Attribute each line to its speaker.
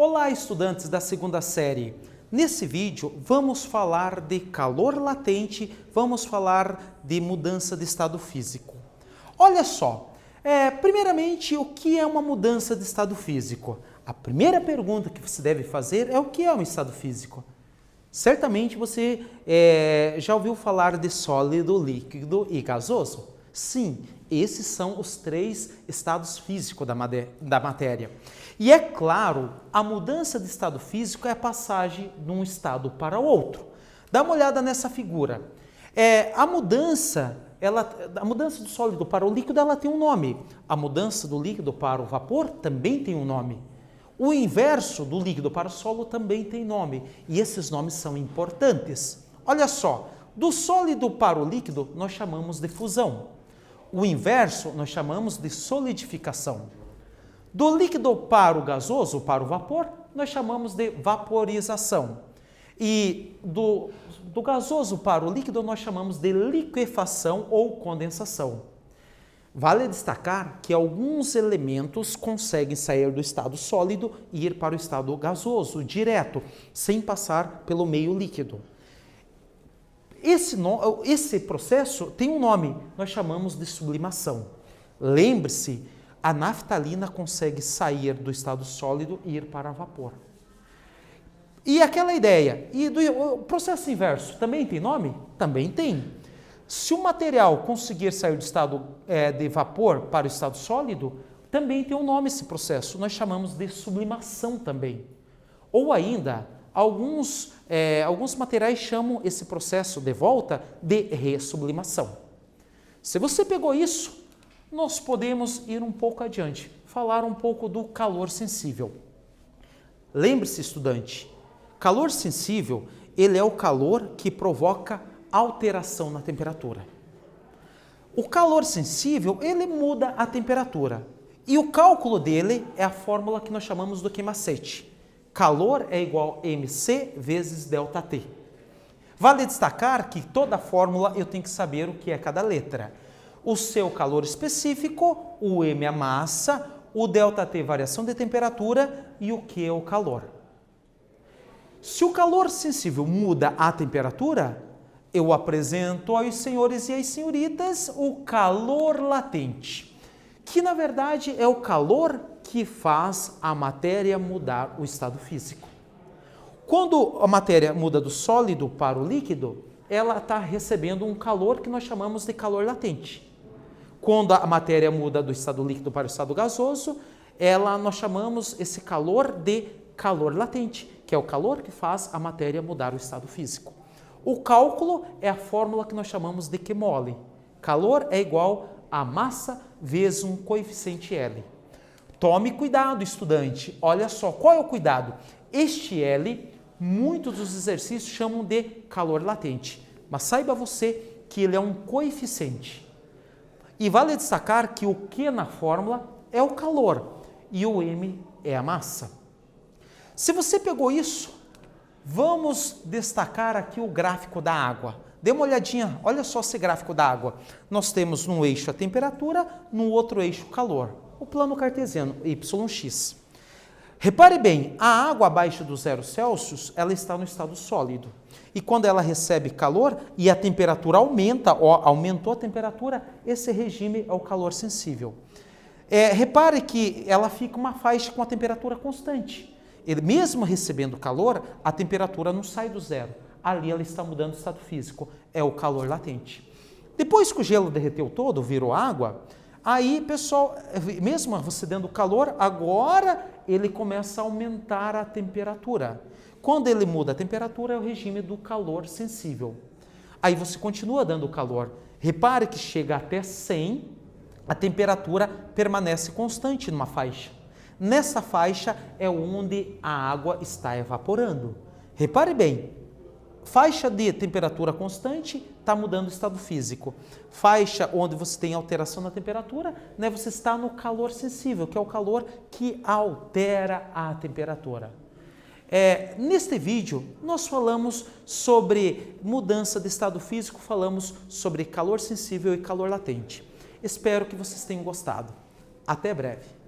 Speaker 1: Olá, estudantes da segunda série. Nesse vídeo, vamos falar de calor latente, vamos falar de mudança de estado físico. Olha só, primeiramente, o que é uma mudança de estado físico? A primeira pergunta que você deve fazer é o que é um estado físico? Certamente você já ouviu falar de sólido, líquido e gasoso? Sim, esses são os três estados físicos da matéria. E é claro, a mudança de estado físico é a passagem de um estado para o outro. Dá uma olhada nessa figura. A mudança do sólido para o líquido ela tem um nome. A mudança do líquido para o vapor também tem um nome. O inverso do líquido para o sólido também tem nome. E esses nomes são importantes. Olha só, do sólido para o líquido nós chamamos de fusão. O inverso nós chamamos de solidificação. Do líquido para o gasoso, para o vapor, nós chamamos de vaporização. E do gasoso para o líquido nós chamamos de liquefação ou condensação. Vale destacar que alguns elementos conseguem sair do estado sólido e ir para o estado gasoso, direto, sem passar pelo meio líquido. Esse processo tem um nome, nós chamamos de sublimação. Lembre-se, a naftalina consegue sair do estado sólido e ir para vapor. E aquela ideia, o processo inverso também tem nome? Também tem. Se o material conseguir sair do estado de vapor para o estado sólido, também tem um nome esse processo, nós chamamos de sublimação também. Ou ainda, alguns materiais chamam esse processo de volta de ressublimação. Se você pegou isso, nós podemos ir um pouco adiante, falar um pouco do calor sensível. Lembre-se, estudante, calor sensível, ele é o calor que provoca alteração na temperatura. O calor sensível, ele muda a temperatura. E o cálculo dele é a fórmula que nós chamamos do queimacete. Calor é igual a mc vezes ΔT. Vale destacar que toda fórmula eu tenho que saber o que é cada letra. O seu calor específico, o m é a massa, o ΔT variação de temperatura e o Q é o calor. Se o calor sensível muda a temperatura, eu apresento aos senhores e às senhoritas o calor latente, que na verdade é o calor que faz a matéria mudar o estado físico. Quando a matéria muda do sólido para o líquido, ela está recebendo um calor que nós chamamos de calor latente. Quando a matéria muda do estado líquido para o estado gasoso, nós chamamos esse calor de calor latente, que é o calor que faz a matéria mudar o estado físico. O cálculo é a fórmula que nós chamamos de Q mole. Calor é igual a massa vezes um coeficiente L. Tome cuidado, estudante. Olha só, qual é o cuidado? Este L, muitos dos exercícios chamam de calor latente, mas saiba você que ele é um coeficiente. E vale destacar que o Q na fórmula é o calor e o M é a massa. Se você pegou isso, vamos destacar aqui o gráfico da água. Dê uma olhadinha, olha só esse gráfico da água. Nós temos num eixo a temperatura, no outro eixo o calor. O plano cartesiano, YX. Repare bem, a água abaixo do 0 Celsius, ela está no estado sólido. E quando ela recebe calor e a temperatura aumentou a temperatura, esse regime é o calor sensível. Repare que ela fica uma faixa com a temperatura constante. Mesmo recebendo calor, a temperatura não sai do zero. Ali ela está mudando o estado físico, é o calor latente. Depois que o gelo derreteu todo, virou água, aí, pessoal, mesmo você dando calor, agora ele começa a aumentar a temperatura. Quando ele muda a temperatura, é o regime do calor sensível. Aí você continua dando calor. Repare que chega até 100, a temperatura permanece constante numa faixa. Nessa faixa é onde a água está evaporando. Repare bem, faixa de temperatura constante está mudando o estado físico. Faixa onde você tem alteração na temperatura, você está no calor sensível, que é o calor que altera a temperatura. Neste vídeo, nós falamos sobre mudança de estado físico, falamos sobre calor sensível e calor latente. Espero que vocês tenham gostado. Até breve.